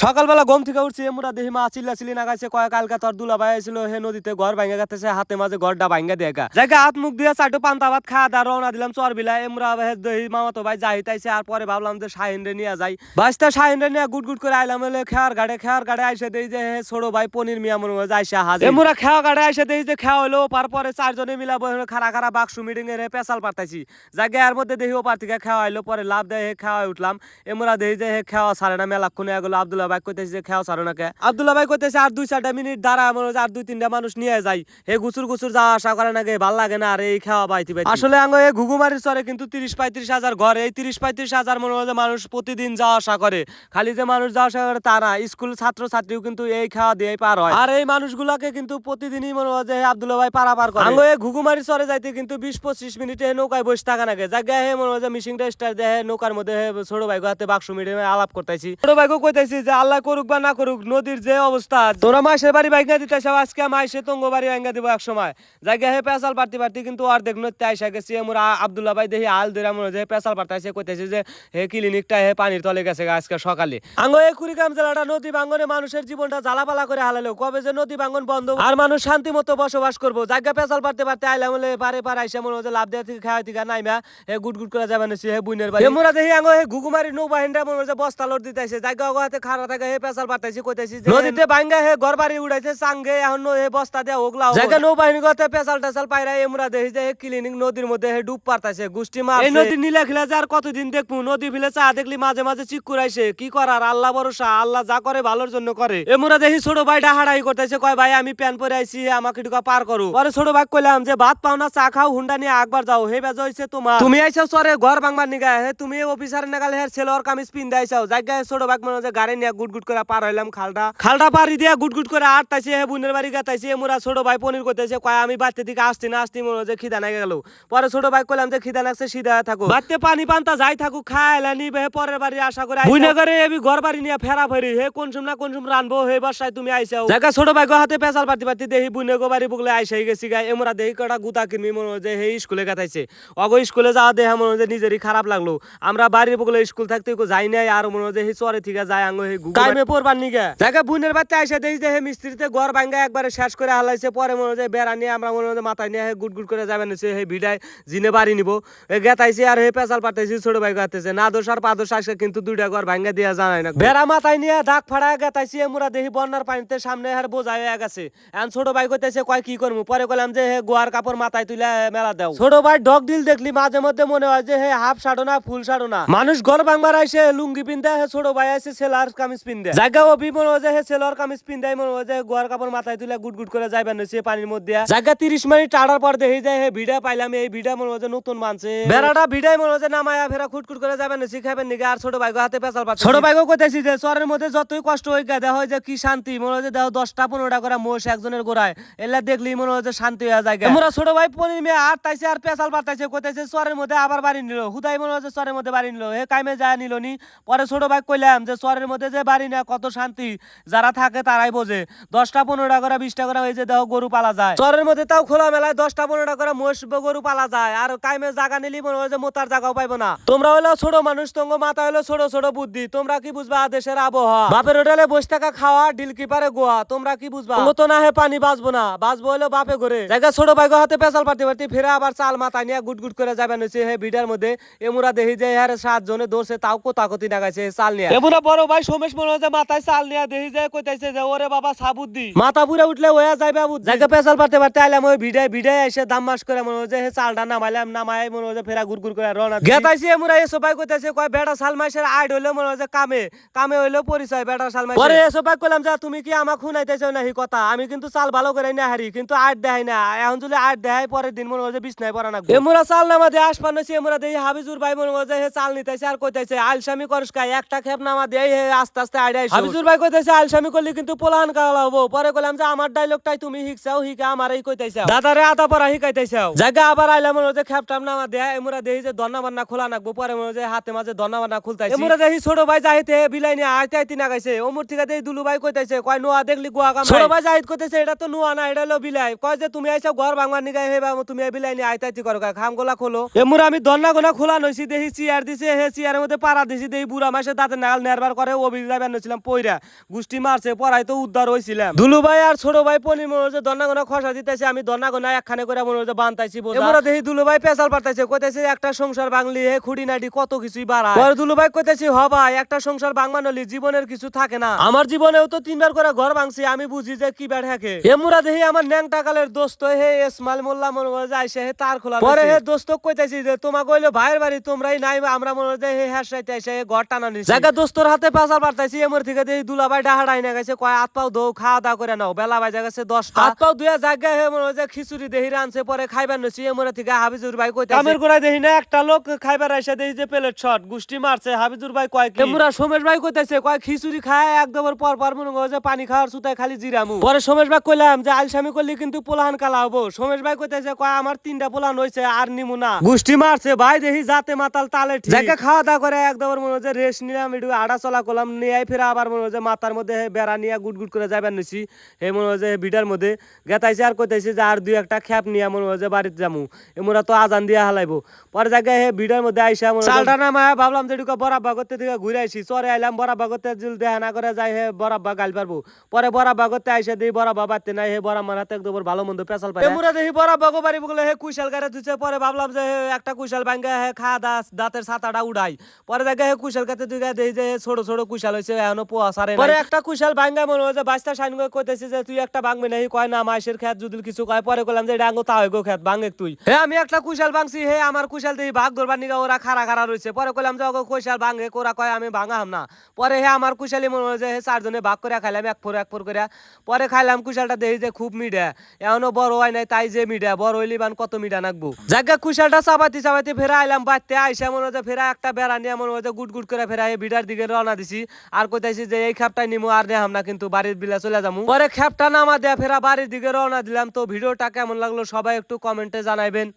সকালবেলা ঘুম থেকে উঠছি এমরা দেখি মা চিল্লাচিল্লি নাগাইছে কয় কালকা তোর দুলাভাই ছিল হে নদীতে ঘর ভাঙ্গা গেতেছে হাতে মাঝে ঘরটা ভাঙ্গা দিয়ে জায়গা হাত মুখ দিয়ে চারটু পান্তা ভাত খাওয়া দা রওনা দিলাম চর বিলা এমরা দেখি মামাতো ভাই যাইতাইছে আর পরে ভাবলাম যে শাহিন রে নিয়ে যাই বাসটা শাহিন রে নিয়ে গুট গুট করে আইলাম হলে খেয়ার গাড়ে আইসে দেই যে হে ছোট ভাই পনির মিয়া মনে হয় যাইছে হাজির এমরা খেয়া গাড়ে আইসে দেই যে খেয়া হলো পার পরে চারজনে মিলা খারা খারা বাক্সু মিটিং এর পেশাল পাঠাইছি জায়গা এর মধ্যে দেখি ও পার থেকে খাওয়া হইলো পরে লাভ দেয় হে খাওয়া উঠলাম এমরা দেই যে হে খাওয়া সারে না মেলাক্ষণে এগুলো আব্দুল্লাহ ভাই কইতেছে যে খাওয়া সারো নাকে আব্দুল্লাহ ভাই কইতেছে আর 2-4টা মিনিট দাঁড়া মনে হয় আর 2-3টা মানুষ নিয়ে যাই হে গুসুর যাওয়া আসা করে নাকি ভাল লাগে না আর এই খাওয়া পাইতে আসলে আঙ্গ এই ঘুঘুমারির চরে কিন্তু 30-35 হাজার ঘর এই 30-35 হাজার মনে হয় মানুষ প্রতিদিন যাওয়া আসা করে খালি যে মানুষ যাওয়া আসা করে তা না স্কুল ছাত্রছাত্রীও কিন্তু এই খাওয়া দিয়ে পার হয় আর এই মানুষগুলাকে কিন্তু প্রতিদিনই মনে হয় যে আব্দুল্লাহ ভাই পারাপার করে আঙ্গ এই ঘুঘুমারির চরে যাইতে কিন্তু 20-25 মিনিটে নৌকায় বসে থাকা নাকি জায়গা হে মনে হয় যে মিশিংটা স্টার দেয় নৌকার মধ্যে ছোট ভাই হাতে বাক্স মিডিয়ামে আলাপ করতেছি ছোট ভাইকে কইতেছি যে আল্লাহ করুক বা না করুক নদীর যে অবস্থা তোরা মাসের বাড়ি ভাঙ্গা দিতে আজকে মাসে তঙ্গ বাড়ি ভাঙ্গা দিব এক সময় জায়গা হে পেশাল পারতি কিন্তু অর্ধেক নদীতে আইসা গেছি আমরা আব্দুল্লাহ ভাই দেখি আল ধরে মনে যে পেশাল পারতাইছে কইতেছে যে হে ক্লিনিকটা হে পানির তলে গেছে আজকে সকালে আঙ্গ এই কুড়িগ্রাম জেলাটা নদী ভাঙ্গনে মানুষের জীবনটা জ্বালাপালা করে হালালো কবে যে নদী ভাঙ্গন বন্ধ আর মানুষ শান্তি মতো বসবাস করবো জায়গা পেশাল পারতে আইলাম বলে পারে আইসা মনে হচ্ছে লাভ দেওয়া থেকে খাওয়া থেকে নাইমা হে গুট করে যাবেন হে বুইনের বাড়ি আমরা দেখি আঙ্গ হে ঘুঘুমারি নৌবাহিনীটা মনে হচ্ছে বস্তা লোড দিতেছে জায়গা হাতে খাড়া থাকে হে পেশাল পারতাইছে কইতেছি নদীতে ভাঙ্গা হে ঘর বাড়ি উড়াইছে সাঙ্গে এখন হে বস্তা দেয়া ওগলা জায়গা নৌবাহিনী গতে পেশাল টেশাল পাইরা এমরা দেখি যে হে ক্লিনিক নদীর মধ্যে হে ডুব পারতাছে গুষ্টি মাছ এই নদী নীলা খিলা যে আর কতদিন দেখবো নদী ভিলে চা দেখলি মাঝে মাঝে চিকুরাইছে কি করার আল্লাহ ভরসা আল্লাহ যা করে ভালোর জন্য করে এমরা দেখি ছোট ভাই ডাহাড়াই করতেছে কয় ভাই আমি প্যান পরে আইছি আমাকে ঢুকা পার করো পরে ছোট ভাই কইলাম যে ভাত পাও না চা খাও হুন্ডা নিয়ে একবার যাও হে বেজ হইছে তোমার তুমি আইছো চরে ঘর ভাঙবার নিগা হে তুমি অফিসারের নাগাল হে ছেলের কামিজ পিন দাইছাও জায়গা ছোট ভাই মনে যে গাড়ি নিয়ে গুট করে পার হইলাম খালটা পারি দিয়া গুট করে আটতাইছে হে বুনের বাড়ি গাতাইছে এমরা ছোট ভাই পনির করতেছে কয় আমি বাড়তে দিকে আসছি মনে যে খিদা লাগে গেল পরে ছোট ভাই কইলাম যে খিদা লাগছে সিধা থাকো বাড়তে পানি পান্তা যাই থাকুক খাইলা নিবে পরের বাড়ি আশা করে বুইনা করে এবি ঘর বাড়ি নিয়ে ফেরা ফেরি হে কোন সুম রানবো হে বাসায় তুমি আইছাও জায়গা ছোট ভাই হাতে পেশাল পাতি দেখি বুইনে গো বাড়ি বুকলে আইসাই গেছি গায় এমরা দেখি কটা গুতা কিনবি মনে যে হে স্কুলে গাতাইছে অগো স্কুলে যাওয়া দেহা মনে যে নিজেরই খারাপ লাগলো আমরা বাড়ির বুকলে স্কুল থাকতে যাই নাই আর মনে যে হে চরে থেকে যায় আঙ্গ হে টাইমে পড়বার নিগা জায়গা বুইনের বাড়িতে আইসা দেখি যে হে মিস্ত্রিতে ঘর ভাঙ্গা একবারে শেষ করে হালাইছে পরে মনে যে বেড়া নিয়ে আমরা মনে যে মাথায় নিয়ে হে গুট করে যাবেন হে ভিড়ায় জিনে বাড়ি নিব গেতাইছে আর হে পেশাল পাঠাইছি ছোট ভাই গাতেছে না দোষ আর পাদোষ আসে কিন্তু দুইটা ঘর ভাঙ্গা দিয়া জানাই না বেড়া মাথায় নিয়ে দাগ ফাড়া গেতাইছি এমরা দেখি বন্যার পানিতে সামনে হার বোঝাই হয়ে গেছে এখন ছোট ভাই কইতেছে কয় কি করবো পরে কইলাম যে হে গোয়ার কাপড় মাথায় তুলে মেলা দাও ছোট ভাই ডগ ডিল দেখলি মাঝে মধ্যে মনে হয় যে হে হাফ সাড়ো না ফুল সাড়ো না মানুষ ঘর ভাঙবার আইসে লুঙ্গি পিনতে হে ছোট ভাই আইসে সেলার কামিজ পিনতে জায়গা অভি মনে হয় যে হে সেলার কামিজ পিনতে মনে হয় যে গোয়ার কাপড় মাথায় তুলে গুট করে যাইবেন সে পানির মধ্যে জায়গা 30 মিনিট টাড়ার পর দেখি যায় হে ভিড়া পাইলাম এই ভিড়া মনে হয় যে নতুন মানছে বেড়াটা ভিড়াই মনে হয় যে নামায়া ফেরা খুটকুট করে যাবেন শিখাবেন নিগে আর ছোট ভাই হাতে পেশাল পাচ্ছে ছোট ভাইকে কইতেছি যে চরের মধ্যে যতই কষ্ট হই গা হয় যে কি শান্তি মনে হয় যে দেখো 10টা-15টা করে মোষ একজনের গোড়ায় এলা দেখলি মনে হয় যে শান্তি হয়ে যায় আমরা ছোট ভাই পনির মেয়ে আটতাইছে আর পেশাল পাঠাইছে কইতেছে চরের মধ্যে আবার বাড়ি নিল হুদাই মনে হয় যে চরের মধ্যে বাড়ি নিল হে কাইমে যায় নিল নি পরে ছোট ভাই কইলাম যে চরের মধ্যে যে বাড়ি না কত শান্তি যারা থাকে তারাই বোঝে 10টা-15টা করে 20টা করে হয়েছে দেখো গরু পালা যায় চরের মধ্যে তাও খোলা মেলায় 10টা-15টা করে মোষ গরু পালা যায় আর কাইমে জায়গা নিলি মনে হয় যে মোতার জায়গাও পাইবো না তোমরা হলো ছোট মানুষ তঙ্গ মাথা হলো ছোট বুদ্ধি তোমরা কি বুঝবা দেশের আবহাওয়া বাপের হোটেলে বসে থাকা খাওয়া ডিল কিপারে গোয়া তোমরা কি বুঝবা তো না হে পানি বাঁচবো না বাঁচবো হলো বাপে ঘরে জায়গা ছোট ভাই হাতে পেশাল পাতি ফেরা আবার চাল মাথায় নিয়ে গুট করে যাবেন হচ্ছে হে ভিড়ার মধ্যে এমরা দেখি যে হ্যাঁ 7 জনে দৌড়ছে তাও কোতাকতি নাগাইছে চাল নিয়ে এমরা বড় ভাই সোমেশ মনে হয় যে মাথায় চাল নিয়ে দেখি যে কইতাইছে যে ওরে বাবা সাবুদ্দি মাথা পুরা উঠলে হয়ে যাইবে জায়গা পেশাল পাতি আইলাম ওই ভিড়ায় এসে দাম মাস করে মনে হয় যে হে চালটা নামাইলাম নামাই মনে হয় যে ফেরা গুড় করে রওনা গেতাইছি এমরা এসো ভাই কইতাছে কয় বেটা সাল মাসের আইড হইলো মনে হয় যে কামে হইলো পরিচয় বেটা সাল মাস পরে এসো ভাই কইলাম যে তুমি কি আমাকে শুনাইতেছো নাহি কথা আমি কিন্তু চাল ভালো করে না হারি কিন্তু আট দেয় না এখন যদি আট দেয় পরের দিন মনে হয় যে বিছনায় পড়া না এমরা চাল নামা দিয়ে আসপান হইছে এমরা দেই হাবিজুর ভাই মনে হয় যে হে চাল নিতেছে আর কইতাছে আলসামি করস কাই একটা খেপ নামা দেই হে আস্তে আস্তে আইডাই হাবিজুর ভাই কইতাছে আলসামি করলি কিন্তু পোলান কালা হবো পরে কইলাম যে আমার ডায়লগটাই তুমি শিখছাও হিকা আমারই কইতাইছাও দাদারে আতা পড়া শিখাইতাইছাও জায়গা আবার আইলা মনে হয় যে খেপটাম নামা দেয় এমরা দেই যে দন্না বান্না খোলা নাকবো পরে মনে হয় যে হাতে মাঝে দন্না বান্না খুলতাইছি এমরা দেখি ছোট ভাই যাইতে বিলাই নিয়ে আইতে না গাইছে ওমর থেকে দেই দুলু ভাই কইতাইছে কয় নোয়া দেখলি গোয়া কাম ছোট ভাই যাইত কইতাছে এটা তো নোয়া না এটা হলো বিলাই কয় যে তুমি আইছো ঘর ভাঙবার নিগাই হেবা তুমি বিলাই নিয়ে আইতে করো খামগোলা খোলো এমরা আমি দন্না গোনা খোলা নইছি দেখি চেয়ার দিছে হে চেয়ারের মধ্যে পাড়া দিছি দেই বুড়া মাসে দাঁতে নাল নেরবার করে ও বেড়া বেরোছিলাম পইরা গুষ্টি মারছে পড়াই তো উদ্ধার হয়েছিলাম। দুলু ভাই আর ছোট ভাই পনির মনে হচ্ছে দন্না গোনা খসা দিতেছে, আমি দন্না গোনা একখানে করে মনে হচ্ছে বানতাইছি। এমরা দেখি দুলু ভাই পেশাল পাঠাইছে, কইতেছে একটা সংসার বাংলি হে খুঁড়ি নাটি কত কিছুই বাড়ায়। পরে দুলু ভাই কইতেছি হ ভাই একটা সংসার বাংমানলি জীবনের কিছু থাকে না, আমার জীবনেও তো 3বার করে ঘর ভাঙছি, আমি বুঝি যে কি ব্যাড হ্যাকে। এমরা দেখি আমার ন্যাংটা কালের দোস্ত হে ইসমাইল মোল্লা মনে করে যাইছে হে তার খোলা। পরে হে দোস্ত কইতেছি যে তোমা কইলো ভাইয়ের বাড়ি তোমরাই নাই, আমরা মনে হয় হে হ্যাঁ সাইতে এসে ঘর টানা নিছি। জায়গা দোস্তর হাতে পেশাল পাঠাইছি, এমর থেকে দেখি দুলা ভাই ডাহাড়াই না গেছে, কয় হাত পাও দৌ খাওয়া দাওয়া করে নাও, বেলা বাজে গেছে 10টা। হাত পাও দুয়া জায়গা হে মনে হয় খিচুড়ি দেহি রানছে, পরে খাইবার নছি। এমর থেকে হাবিজুর ভাই কইতাছে কামের গোড়ায় দেখি না একটা লোক খাইবার আইসা দেখি যে প্লেট শট গুষ্টি মারছে। হাবিজুর ভাই কয় কি, এমরা সোমেশ ভাই কইতাছে কয় খিচুড়ি খায় একদম পর পর মনে হয় যে পানি খাওয়ার সুতায় খালি জিরামু। পরে সোমেশ ভাই কইলাম যে আলসামি করলি কিন্তু পোলাহান কালা হবো। সোমেশ ভাই কইতাছে কয় আমার 3টা পোলাহান হইছে আর নিমু না। গুষ্টি মারছে ভাই দেখি যাতে মাতাল তালে ঠিক জায়গা খাওয়া দাওয়া করে একদম মনে হয় যে রেস্ট নিলাম, একটু আড়া চলা করলাম, নিয়ে ফেরা আবার মনে হয় যে মাথার মধ্যে বেড়া নিয়ে গুট গুট করে যাবার নিছি। এই মনে হয় যে ভিটার মধ্যে গেতাইছে আর কইতাইছে যে আর 2-1টা খ্যাপ নিয়ে মনে হয় যে বাড়িতে যামু, এমরা তো আজান দিয়া হালাইবো। পরে জায়গায় হে ভিটার মধ্যে আইসা চালটা নামায় ভাবলাম যে এটুকু বরাব্বা করতে থেকে ঘুরে আইসি, চরে আইলাম বরাব্বা করতে দেখা না করে যাই হে বরাব্বা গাল পারবো। পরে বরাব্বা করতে আইসা দিই বরাব্বা বাড়তে নাই, হে বরাব্বা হাতে একদম ভালো মন্দ পেশাল পাই। এমরা দেখি বরাব্বা গো বাড়ি বলে হে কুশাল গাড়ি ধুছে। পরে ভাবলাম যে একটা কুশাল ভাঙ্গা হে খা দাঁতের ছাতাটা উড়াই। পরে জায়গায় হে কুশাল কাতে দুই দেখি যে ছোট ছোট কুশাল হয়েছে এখনো পোয়া সারে। পরে একটা কুশাল ভাঙ্গা মনে হয় যে বাস্তা সাইন করে কইতেছে যে তুই একটা ভাঙবি নাই, কয় না মাইশের খেত যদি কিছু কয়। পরে কইলাম যে ডাঙ্গো তা হইগো খেত ভাঙে তুই। হে আমি একটা কুশাল ভাঙছি, হে আমার কুশাল দেখি ভাগ ধরবার নিগা ওরা খাড়া খাড়া রয়েছে। পরে কইলাম যে ওগো কুশাল ভাঙে, ওরা কয় আমি ভাঙাম না। পরে হে আমার কুশালি মনে হয় যে হে 4 জনে ভাগ করে খাইলাম এক ফোর করে। পরে খাইলাম কুশালটা দেখি যে খুব মিঠা, এখনো বড় হয় নাই, তাই যে মিঠা বড় হইলি বান কত মিঠা নাকবো। জায়গা কুশালটা চাবাতি চাবাতি ফেরা আইলাম বাড়তে আইসা মনে হয় ফেরা একটা বেড়া নিয়ে মনে হয় গুট গুট করে ফেরা এই ভিটার দিকে রওনা দিছি। আর কইতাছি যে এই খ্যাপটাই নিমু আর নেহাম না, কিন্তু বাড়ির বিলা চলে যাবো। পরে খ্যাপটা নামা দেয়া ফেরা বাড়ির দিকে রওনা দিলাম। তো ভিডিওটা কেমন লাগলো সবাই একটু কমেন্টে জানাইবেন।